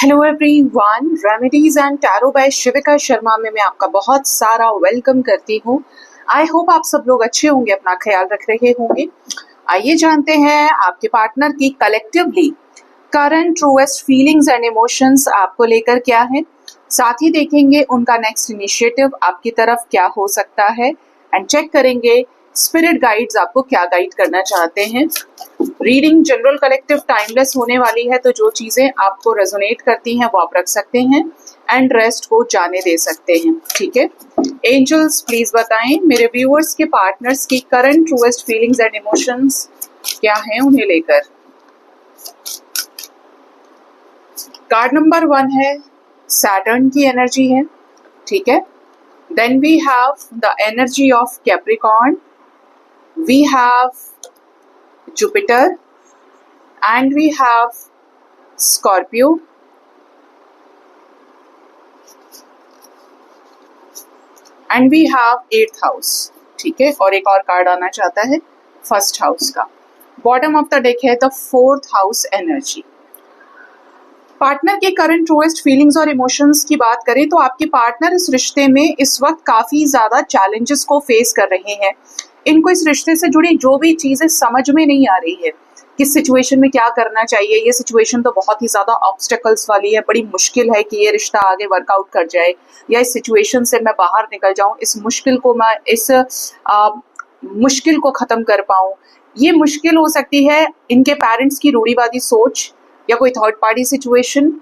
Hello everyone, remedies and tarot by Shivika Sharma में मैं आपका बहुत सारा वेलकम करती हूँ। आई होप आप सब लोग अच्छे होंगे, अपना ख्याल रख रहे होंगे। आइए जानते हैं आपके पार्टनर की collectively current truest feelings and emotions आपको लेकर क्या है। साथ ही देखेंगे उनका नेक्स्ट इनिशिएटिव आपकी तरफ क्या हो सकता है एंड चेक करेंगे स्पिरिट गाइड्स आपको क्या गाइड करना चाहते हैं। रीडिंग जनरल कलेक्टिव टाइमलेस होने वाली है, तो जो चीजें आपको रेजोनेट करती हैं वो आप रख सकते हैं एंड रेस्ट को जाने दे सकते हैं। ठीक है, एंजल्स प्लीज बताएं मेरे व्यूअर्स के पार्टनर्स की current truest feelings and emotions क्या हैं उन्हें लेकर। कार्ड नंबर 1 है सैटर्न की एनर्जी है। ठीक है, then we have the energy of Capricorn, we have Jupiter, and we have Scorpio, and we have 8th house। ठीक है, और एक और कार्ड आना चाहता है फर्स्ट हाउस का। बॉटम ऑफ द डेक है the 4th house energy. Partner के करंट ट्रूएस्ट फीलिंग्स और इमोशंस की बात करें तो आपके पार्टनर इस रिश्ते में इस वक्त काफी ज्यादा चैलेंजेस को फेस कर रहे हैं। इनको इस रिश्ते से जुड़ी जो भी चीजें समझ में नहीं आ रही है, किस सिचुएशन में क्या करना चाहिए। ये सिचुएशन तो बहुत ही ज्यादा ऑब्स्टेकल्स वाली है, बड़ी मुश्किल है कि ये रिश्ता आगे वर्कआउट कर जाए या इस सिचुएशन से मैं बाहर निकल जाऊं, इस मुश्किल को खत्म कर पाऊं। ये मुश्किल हो सकती है इनके पेरेंट्स की रूढ़िवादी सोच या कोई थर्ड पार्टी सिचुएशन।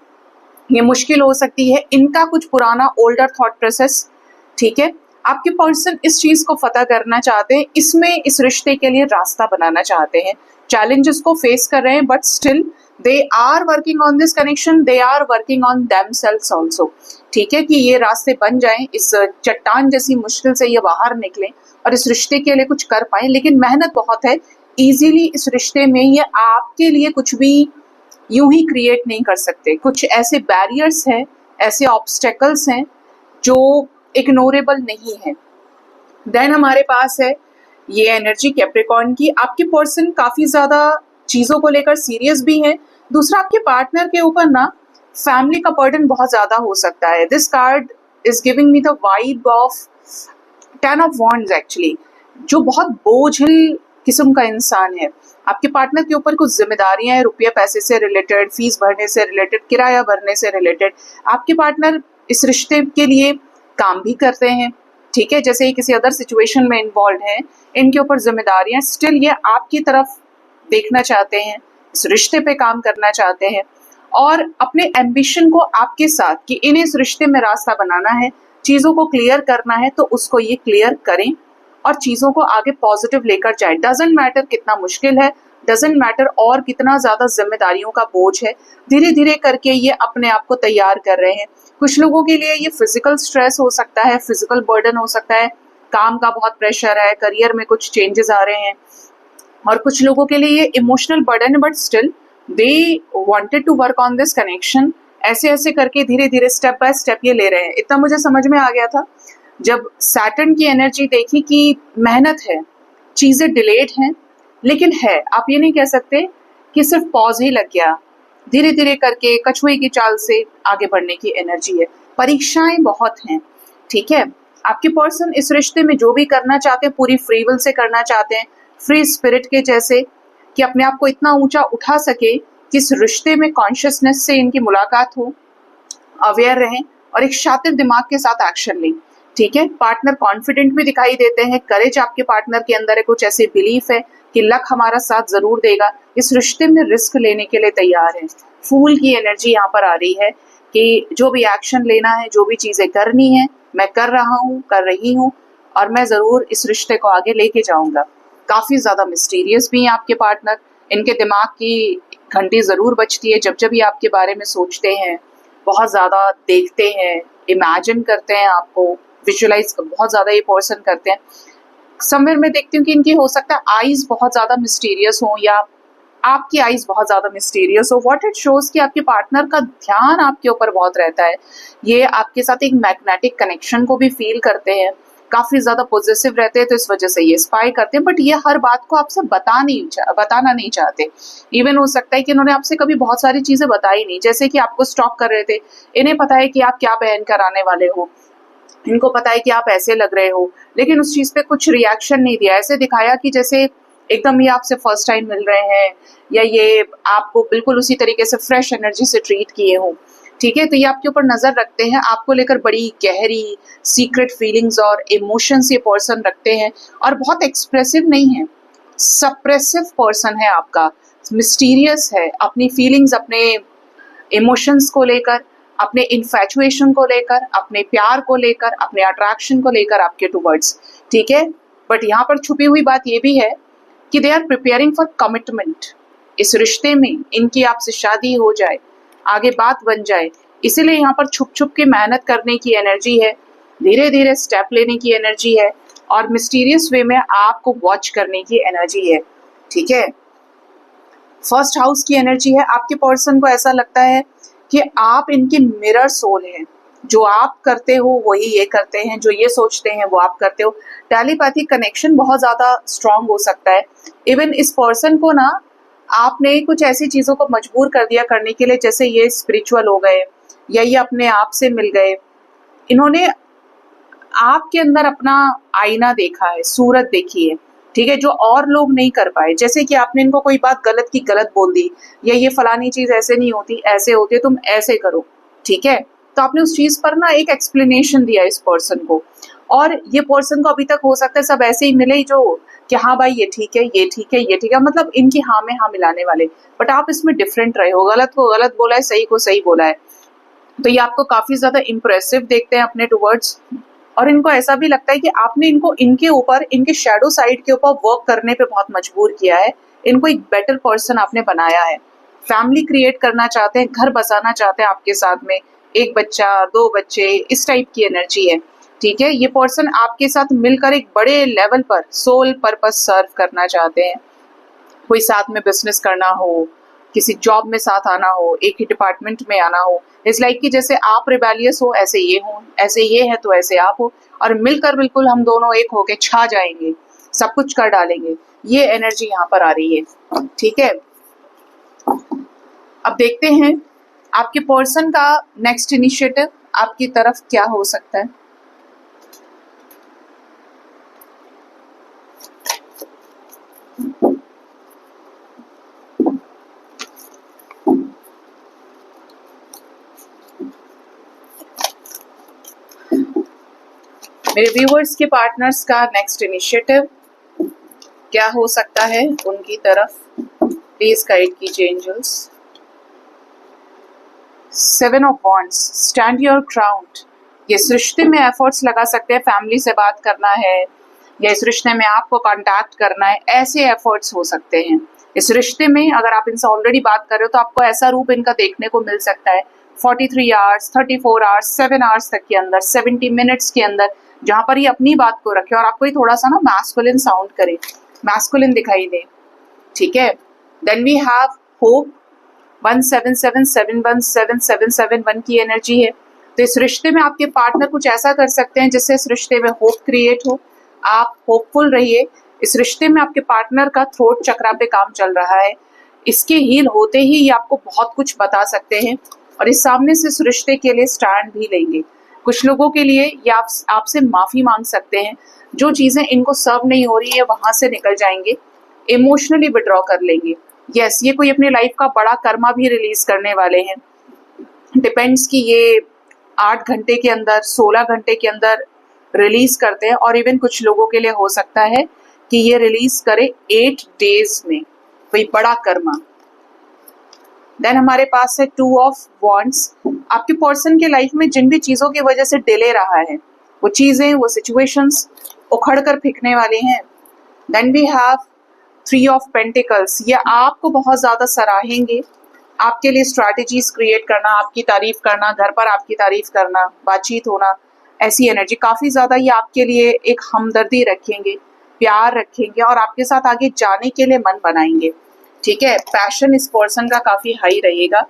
ये मुश्किल हो सकती है इनका कुछ पुराना ओल्डर थॉट प्रोसेस। ठीक है, आपके पर्सन इस चीज को फतह करना चाहते हैं, इसमें इस रिश्ते के लिए रास्ता बनाना चाहते हैं। चैलेंजेस को फेस कर रहे हैं but still they are working on this connection, they are working on themselves also. ठीक है, कि ये रास्ते बन जाएं, इस चट्टान जैसी मुश्किल से ये बाहर निकलें और इस रिश्ते के लिए कुछ कर पाएं। लेकिन मेहनत बहुत है, इजीली इस रिश्ते में ये आपके लिए कुछ भी यूं ही क्रिएट नहीं कर सकते। कुछ ऐसे बैरियर्स हैं, ऐसे ऑब्स्टेकल्स हैं जो इग्नोरेबल नहीं है। देन हमारे पास है ये एनर्जी कैप्रिकॉर्न की। आपके पर्सन काफी ज्यादा चीजों को लेकर सीरियस भी है। दूसरा, आपके पार्टनर के ऊपर ना फैमिली का बर्डन बहुत ज्यादा हो सकता है। This card is giving me the vibe of 10 of wands actually, जो बहुत बोझिल किस्म का इंसान है। आपके पार्टनर के ऊपर कुछ जिम्मेदारियां हैं, रुपये पैसे से रिलेटेड, फीस भरने से रिलेटेड, किराया भरने से रिलेटेड। आपके पार्टनर इस रिश्ते के लिए काम भी करते हैं। ठीक है, जैसे ये किसी अदर सिचुएशन में इन्वॉल्व हैं, इनके ऊपर जिम्मेदारियां, स्टिल ये आपकी तरफ देखना चाहते हैं, इस रिश्ते पे काम करना चाहते हैं और अपने एम्बिशन को आपके साथ कि इन्हें इस रिश्ते में रास्ता बनाना है, चीजों को क्लियर करना है, तो उसको ये क्लियर करें और चीजों को आगे पॉजिटिव लेकर जाए। डजेंट मैटर कितना मुश्किल है, डजेंट मैटर और कितना ज्यादा जिम्मेदारियों का बोझ है, धीरे धीरे करके ये अपने आप को तैयार कर रहे हैं। कुछ लोगों के लिए ये फिजिकल स्ट्रेस हो सकता है, फिजिकल बर्डन हो सकता है, काम का बहुत प्रेशर है, करियर में कुछ चेंजेस आ रहे हैं। और कुछ लोगों के लिए ये इमोशनल बर्डन है but still they wanted to work on this connection. ऐसे ऐसे करके धीरे धीरे स्टेप बाय स्टेप ये ले रहे हैं। इतना मुझे समझ में आ गया था जब सैटर्न की एनर्जी देखी कि मेहनत है, चीजें डिलेड हैं, लेकिन है, आप ये नहीं कह सकते कि सिर्फ पॉज ही लग गया। धीरे धीरे करके कछुए की चाल से आगे बढ़ने की एनर्जी है। परीक्षाएं बहुत हैं। ठीक है, आपके पर्सन इस रिश्ते में जो भी करना चाहते हैं पूरी फ्री विल से करना चाहते हैं, फ्री स्पिरिट के जैसे, कि अपने आप को इतना ऊंचा उठा सके कि इस रिश्ते में कॉन्शियसनेस से इनकी मुलाकात हो, अवेयर रहें और एक शातिर दिमाग के साथ एक्शन लें। ठीक है, पार्टनर कॉन्फिडेंट भी दिखाई देते हैं, करेज आपके पार्टनर के अंदर है, कुछ ऐसे बिलीफ है कि लक हमारा साथ जरूर देगा, इस रिश्ते में रिस्क लेने के लिए तैयार है। फूल की एनर्जी यहाँ पर आ रही है कि जो भी एक्शन लेना है, जो भी चीजें करनी है, मैं कर रहा हूँ, कर रही हूँ और मैं जरूर इस रिश्ते को आगे लेके जाऊंगा। काफी ज्यादा मिस्टीरियस भी हैं आपके पार्टनर, इनके दिमाग की घंटी जरूर बजती है जब जब ये आपके बारे में सोचते हैं, बहुत ज्यादा देखते हैं, इमेजिन करते हैं, आपको विजुअलाइज बहुत ज्यादा ये पर्सन करते हैं। समवेयर में देखती हूँ कि इनकी हो सकता है आईज बहुत ज्यादा मिस्टीरियस हो या आपकी आईज बहुत ज्यादा मिस्टीरियस हो। व्हाट इट शोज कि आपके पार्टनर का ध्यान आपके ऊपर बहुत रहता है। ये आपके साथ एक मैग्नेटिक कनेक्शन को भी फील करते हैं। काफी ज्यादा पॉजिटिव रहते हैं, तो इस वजह से ये स्पाई करते हैं, बट ये हर बात को आपसे बताना नहीं चाहते। इवन हो सकता है कि इन्होंने आपसे कभी बहुत सारी चीजें बताई नहीं, जैसे कि आपको स्टॉक कर रहे थे, इन्हें पता है कि आप क्या पहन कर आने वाले हो, इनको पता है कि आप ऐसे लग रहे हो, लेकिन उस चीज पे कुछ रिएक्शन नहीं दिया, ऐसे दिखाया कि जैसे एकदम ये आपसे फर्स्ट टाइम मिल रहे हैं, या ये आपको बिल्कुल उसी तरीके से फ्रेश एनर्जी से ट्रीट किए हो। ठीक है, तो ये आपके ऊपर नजर रखते हैं, आपको लेकर बड़ी गहरी सीक्रेट फीलिंग्स और इमोशंस ये पर्सन रखते हैं, और बहुत एक्सप्रेसिव नहीं है, सप्रेसिव पर्सन है आपका, मिस्टीरियस है, अपनी फीलिंग्स, अपने इमोशंस को लेकर, अपने इन्फैचुएशन को लेकर, अपने प्यार को लेकर, अपने अट्रैक्शन को लेकर आपके टूवर्ड्स। ठीक है, बट यहाँ पर छुपी हुई बात ये भी है कि they are preparing for commitment. इस रिश्ते में इनकी आपसे शादी हो जाए, आगे बात बन जाए, इसीलिए यहाँ पर छुप छुप के मेहनत करने की एनर्जी है, धीरे धीरे स्टेप लेने की एनर्जी है, और मिस्टीरियस वे में आपको वॉच करने की एनर्जी है। ठीक है, फर्स्ट हाउस की एनर्जी है, आपके पर्सन को ऐसा लगता है कि आप इनके मिरर सोल हैं, जो आप करते हो वही ये करते हैं, जो ये सोचते हैं वो आप करते हो। टेलीपैथिक कनेक्शन बहुत ज्यादा स्ट्रांग हो सकता है। इवन इस पर्सन को ना आपने कुछ ऐसी चीजों को मजबूर कर दिया करने के लिए, जैसे ये स्पिरिचुअल हो गए, या ये अपने आप से मिल गए, इन्होंने आपके अंदर अपना आईना देखा है, सूरत देखी है। ठीक है, जो और लोग नहीं कर पाए, जैसे कि आपने इनको कोई बात गलत की गलत बोल दी, या ये फलानी चीज ऐसे नहीं होती, ऐसे होती है, तुम ऐसे करो। ठीक है, तो आपने उस चीज पर ना एक एक्सप्लेनेशन दिया इस पर्सन को, और ये पर्सन को अभी तक हो सकता है सब ऐसे ही मिले जो कि हाँ भाई ये ठीक है, ये ठीक है, ये ठीक है, मतलब इनकी हाँ में हाँ मिलाने वाले, बट आप इसमें डिफरेंट रहे हो, गलत को गलत बोला है, सही को सही बोला है। तो ये आपको काफी ज्यादा इम्प्रेसिव देखते हैं अपने टुवर्ड्स, और इनको ऐसा भी लगता है कि आपने इनको इनके ऊपर, इनके शैडो साइड के ऊपर वर्क करने पे बहुत मजबूर किया है, इनको एक बेटर पर्सन आपने बनाया है। फैमिली क्रिएट करना चाहते हैं, घर बसाना चाहते हैं आपके साथ में, एक बच्चा, 2 बच्चे, इस टाइप की एनर्जी है। ठीक है, ये पर्सन आपके साथ मिलकर एक बड़े लेवल पर सोल पर्पस सर्व करना चाहते हैं, कोई साथ में बिजनेस करना हो, किसी जॉब में साथ आना हो, एक ही डिपार्टमेंट में आना हो। इट्स लाइक कि जैसे आप रिबेलियस हो ऐसे ये हो, ऐसे ये है तो ऐसे आप हो, और मिलकर बिल्कुल हम दोनों एक होके छा जाएंगे, सब कुछ कर डालेंगे, ये एनर्जी यहाँ पर आ रही है। ठीक है, अब देखते हैं आपके पर्सन का नेक्स्ट इनिशिएटिव आपकी तरफ क्या हो सकता है। मेरे व्यूअर्स के पार्टनर्स का नेक्स्ट इनिशिएटिव क्या हो सकता है उनकी तरफ, प्लीज गाइड कीजिए angels. 7 of wands, stand your ground. ये इस रिश्ते में एफर्ट्स लगा सकते हैं, फैमिली से बात करना है, या इस रिश्ते में आपको कांटेक्ट करना है, ऐसे एफर्ट्स हो सकते हैं। इस रिश्ते में अगर आप इनसे ऑलरेडी बात कर रहे हो तो आपको ऐसा रूप इनका देखने को मिल सकता है 43 आवर्स, 34 आवर्स, 7 आवर्स तक के अंदर, 70 मिनट्स के अंदर, जहां पर ये अपनी बात को रखे और आपको ये थोड़ा सा ना मैस्कुलिन साउंड करे, मैस्कुलिन दिखाई दे। ठीक है, देन वी हैव होप, 17771777 की एनर्जी है। तो इस रिश्ते में आपके पार्टनर कुछ ऐसा कर सकते हैं जिससे इस रिश्ते में होप क्रिएट हो, आप होपफुल रहिए। इस रिश्ते में आपके पार्टनर का थ्रोट चक्रा पे काम चल रहा है, इसके हील होते ही ये आपको बहुत कुछ बता सकते हैं, और इस सामने से इस रिश्ते के लिए स्टैंड भी लेंगे। कुछ लोगों के लिए ये आपसे माफी मांग सकते हैं, जो चीजें इनको सर्व नहीं हो रही है वहां से निकल जाएंगे, इमोशनली विड्रॉ कर लेंगे। यस, ये कोई अपनी लाइफ का बड़ा कर्मा भी रिलीज करने वाले हैं। डिपेंड्स कि ये 8 घंटे के अंदर, 16 घंटे के अंदर रिलीज करते हैं, और इवन कुछ लोगों के लिए हो सकता है कि ये रिलीज करे 8 डेज में, कोई बड़ा कर्मा। देन हमारे पास है 2 ऑफ वॉन्ड्स। आपके पर्सन के लाइफ में जिन भी चीजों की वजह से डिले रहा है, वो चीजें, वो सिचुएशंस उखड़ कर फेंकने वाले हैं। Then we have 3 of pentacles. ये आपको बहुत ज्यादा सराहेंगे, आपके लिए स्ट्रैटेजीज क्रिएट करना, आपकी तारीफ करना, घर पर आपकी तारीफ करना, बातचीत होना, ऐसी एनर्जी काफी ज्यादा। ये आपके लिए एक हमदर्दी रखेंगे, प्यार रखेंगे, और आपके साथ आगे जाने के लिए मन बनाएंगे। ठीक है, पैशन इस पर्सन का काफी हाई रहेगा।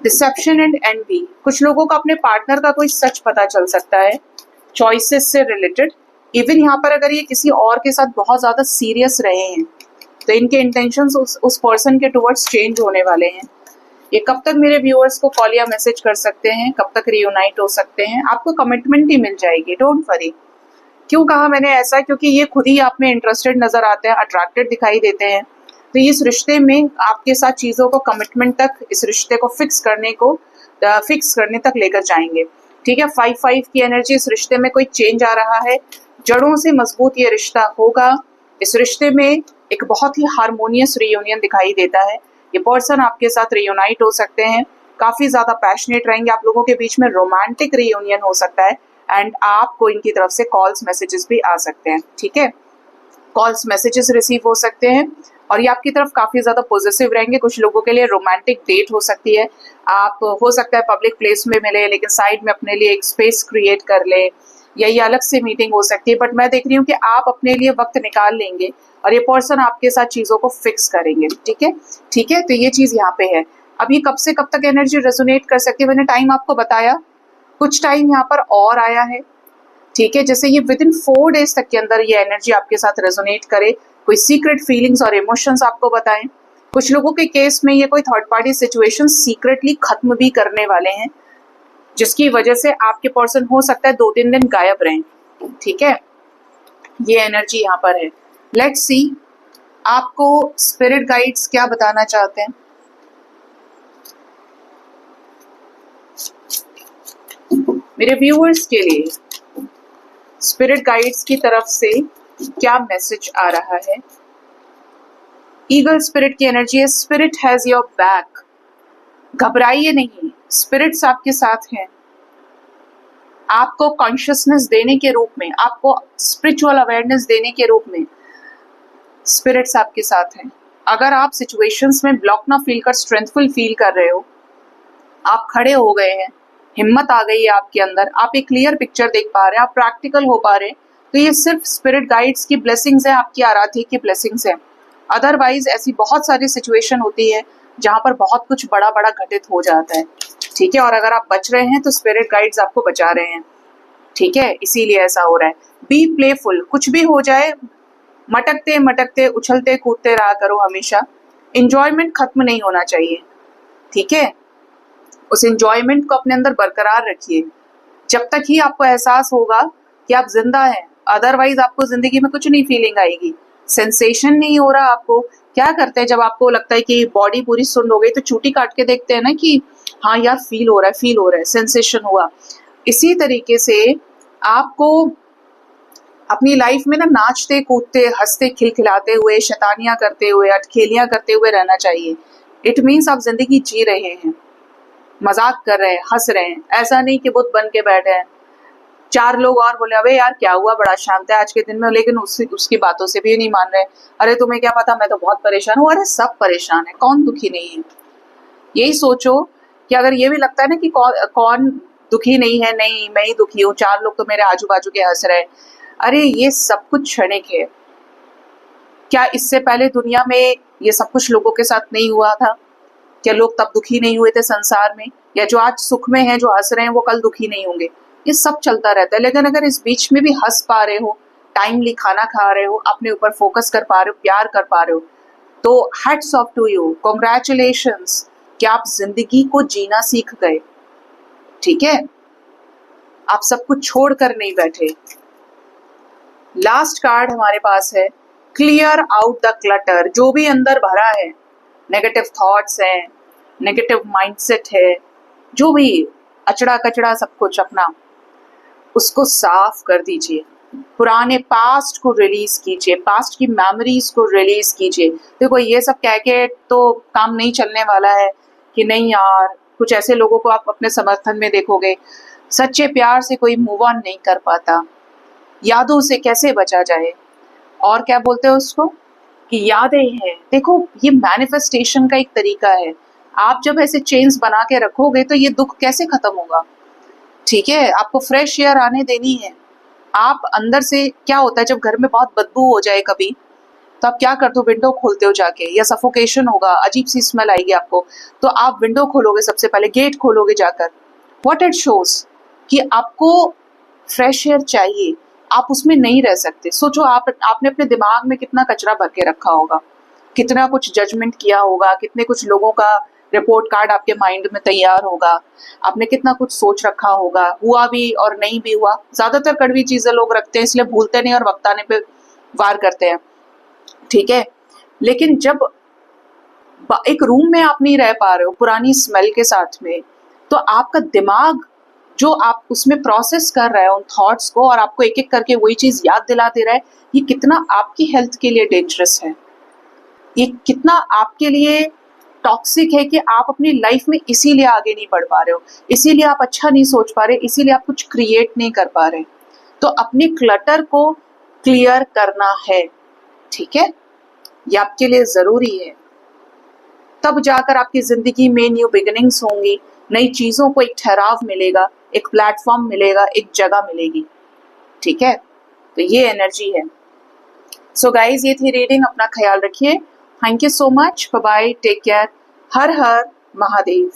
डिसेप्शन एंड एनवी, कुछ लोगों को अपने पार्टनर का कोई सच पता चल सकता है, चॉइसेस से रिलेटेड। इवन यहाँ पर अगर ये किसी और के साथ बहुत ज़्यादा सीरियस रहे हैं तो इनके इंटेंशंस उस पर्सन के टुवर्ड्स चेंज होने वाले हैं। ये कब तक मेरे व्यूअर्स को कॉल या मैसेज कर सकते हैं, कब तक रियूनाइट हो सकते हैं, आपको कमिटमेंट ही मिल जाएगी, डोंट वरी। क्यों कहा मैंने ऐसा? क्योंकि ये खुद ही आप में इंटरेस्टेड नजर आते हैं, अट्रैक्टेड दिखाई देते हैं, तो इस रिश्ते में आपके साथ चीज़ों को कमिटमेंट तक, इस रिश्ते को फिक्स करने तक लेकर जाएंगे। ठीक है, 5-5 की एनर्जी, इस रिश्ते में कोई चेंज आ रहा है, जड़ों से मजबूत ये रिश्ता होगा। इस रिश्ते में एक बहुत ही हारमोनियस रियूनियन दिखाई देता है। ये पर्सन आपके साथ रियूनाइट हो सकते हैं, काफी ज्यादा पैशनेट रहेंगे, आप लोगों के बीच में रोमांटिक रियूनियन हो सकता है एंड आपको इनकी तरफ से कॉल्स मैसेजेस भी आ सकते हैं। ठीक है, कॉल्स मैसेजेस रिसीव हो सकते हैं और ये आपकी तरफ काफी ज्यादा पॉजिटिव रहेंगे। कुछ लोगों के लिए रोमांटिक डेट हो सकती है, आप हो सकता है पब्लिक प्लेस में मिले लेकिन साइड में अपने लिए एक स्पेस क्रिएट कर ले, या ये अलग से मीटिंग हो सकती है, बट मैं देख रही हूँ कि आप अपने लिए वक्त निकाल लेंगे और ये पर्सन आपके साथ चीजों को फिक्स करेंगे। ठीक है, ठीक है, तो ये चीज यहाँ पे है। अब ये कब से कब तक एनर्जी रेजोनेट कर सकती है, मैंने टाइम आपको बताया, कुछ टाइम यहाँ पर और आया है। ठीक है, जैसे ये विद इन 4 डेज तक के अंदर ये एनर्जी आपके साथ रेजोनेट करे, कोई सीक्रेट फीलिंग्स और इमोशंस आपको बताएं। कुछ लोगों के केस में ये कोई थर्ड पार्टी सिचुएशन सीक्रेटली खत्म भी करने वाले हैं, जिसकी वजह से आपके पर्सन हो सकता है 2-3 दिन गायब रहें। ठीक है, ये एनर्जी यहाँ पर है। लेट्स सी आपको स्पिरिट गाइड्स क्या बताना चाहते हैं। मेरे व्यूअर्स के लिए स्पिरिट गाइड्स की तरफ से क्या मैसेज आ रहा है? ईगल स्पिरिट की एनर्जी है, स्पिरिट हैज योर बैक, घबराइए नहीं, स्पिरिट्स आपके साथ हैं। आपको कॉन्शियसनेस देने के रूप में, आपको स्पिरिचुअल अवेयरनेस देने के रूप में स्पिरिट्स आपके साथ हैं। अगर आप सिचुएशंस में ब्लॉक ना फील कर स्ट्रेंथफुल फील कर रहे हो, आप खड़े हो गए हैं, हिम्मत आ गई है आपके अंदर, आप एक क्लियर पिक्चर देख पा रहे हैं, आप प्रैक्टिकल हो पा रहे हैं, तो ये सिर्फ स्पिरिट गाइड्स की ब्लेसिंग्स है, आपकी आराध्य की ब्लेसिंग्स है। अदरवाइज ऐसी बहुत सारी सिचुएशन होती है जहां पर बहुत कुछ बड़ा बड़ा घटित हो जाता है। ठीक है, और अगर आप बच रहे हैं तो स्पिरिट गाइड्स आपको बचा रहे हैं। ठीक है, इसीलिए ऐसा हो रहा है। बी प्लेफुल, कुछ भी हो जाए, मटकते मटकते उछलते कूदते रहा करो हमेशा। इंजॉयमेंट खत्म नहीं होना चाहिए। ठीक है, उस इंजॉयमेंट को अपने अंदर बरकरार रखिए जब तक ही आपको एहसास होगा कि आप जिंदा हैं। अदरवाइज आपको जिंदगी में कुछ नहीं फीलिंग आएगी, सेंसेशन नहीं हो रहा आपको। क्या करते हैं जब आपको लगता है कि बॉडी पूरी सुन्न हो गई तो चूटी काट के देखते हैं ना कि हाँ यार फील हो रहा है, सेंसेशन हुआ। इसी तरीके से आपको अपनी लाइफ में ना नाचते कूदते हंसते खिलखिलाते हुए, शैतानियां करते हुए, अटखेलियां करते हुए रहना चाहिए। इट मीन्स आप जिंदगी जी रहे हैं, मजाक कर रहे हैं, हंस रहे हैं, ऐसा नहीं कि बुत बन के बैठे हैं। 4 लोग और बोले अबे यार क्या हुआ, बड़ा शांत है आज के दिन में, लेकिन उसकी बातों से भी नहीं मान रहे। अरे तुम्हें क्या पता, मैं तो बहुत परेशान हूँ। अरे सब परेशान है, कौन दुखी नहीं है? यही सोचो कि अगर ये भी लगता है ना कि कौन दुखी नहीं है, नहीं मैं ही दुखी हूँ, 4 लोग तो मेरे आजू बाजू के हंस रहे हैं, अरे ये सब कुछ क्षणिक है। क्या इससे पहले दुनिया में ये सब कुछ लोगों के साथ नहीं हुआ था? क्या लोग तब दुखी नहीं हुए थे संसार में? या जो आज सुख में हैं, जो हंस रहे हैं, वो कल दुखी नहीं होंगे? ये सब चलता रहता है। लेकिन अगर इस बीच में भी हंस पा रहे हो, टाइमली खाना खा रहे हो, अपने ऊपर फोकस कर पा रहे हो, प्यार कर पा रहे हो, तो hats off to you, congratulations कि आप जिंदगी को जीना सीख गए। ठीक है, आप सब कुछ छोड़ कर नहीं बैठे। लास्ट कार्ड हमारे पास है, क्लियर आउट द क्लटर। जो भी अंदर भरा है, नेगेटिव थॉट्स हैं, नेगेटिव माइंडसेट है, जो भी अचड़ा कचड़ा सब कुछ अपना, उसको साफ कर दीजिए। पुराने पास्ट को रिलीज कीजिए, पास्ट की मेमोरीज को रिलीज कीजिए। देखो ये सब कह के तो काम नहीं चलने वाला है कि नहीं यार, कुछ ऐसे लोगों को आप अपने समर्थन में देखोगे, सच्चे प्यार से कोई मूव ऑन नहीं कर पाता, यादों से कैसे बचा जाए। और क्या बोलते हैं उसको कि यादें हैं। देखो ये मैनिफेस्टेशन का एक तरीका है। आप जब ऐसे चेन्स बना के रखोगे तो ये दुख कैसे खत्म होगा? ठीक है, आपको फ्रेश एयर आने देनी है। आप अंदर से क्या होता है, जब घर में बहुत बदबू हो जाए कभी, तो आप क्या करते हो, विंडो खोलते हो जाके, या सफोकेशन होगा, अजीब सी स्मेल आएगी आपको, तो आप विंडो खोलोगे, सबसे पहले गेट खोलोगे जाकर। व्हाट इट शोज कि आपको फ्रेश एयर चाहिए, आप उसमें नहीं रह सकते। सोचो आपने अपने दिमाग में कितना कचरा भर के रखा होगा, कितना कुछ जजमेंट किया होगा, कितने कुछ लोगों का रिपोर्ट कार्ड आपके माइंड में तैयार होगा, आपने कितना कुछ सोच रखा होगा, हुआ भी और नहीं भी हुआ। ज्यादातर कड़वी चीजें लोग रखते हैं, इसलिए भूलते नहीं और वक्त आने पे वार करते हैं, ठीक है। लेकिन जब एक रूम में आप नहीं रह पा रहे हो पुरानी स्मेल के साथ में, तो आपका दिमाग जो आप उसमें प्रोसेस कर रहे हो उन थॉट्स को, और आपको एक एक करके वही चीज याद दिला दे रहा है, ये कितना आपकी हेल्थ के लिए डेंजरस है, ये कितना आपके लिए टॉक्सिक है कि आप अपनी लाइफ में इसीलिए आगे नहीं बढ़ पा रहे हो, इसीलिए आप अच्छा नहीं सोच पा रहे, इसीलिए आप कुछ क्रिएट नहीं कर पा रहे। तो अपने क्लटर को क्लियर करना है, ठीक है, ये आपके लिए जरूरी है। तब जाकर आपकी जिंदगी में न्यू बिगिनिंग्स होंगी, नई चीजों को एक ठहराव मिलेगा, एक प्लेटफॉर्म मिलेगा, एक जगह मिलेगी, ठीक है। तो ये एनर्जी है। सो गाइज, ये थी रीडिंग, अपना ख्याल रखिए। Thank you so much, bye bye, take care, Har Har Mahadev.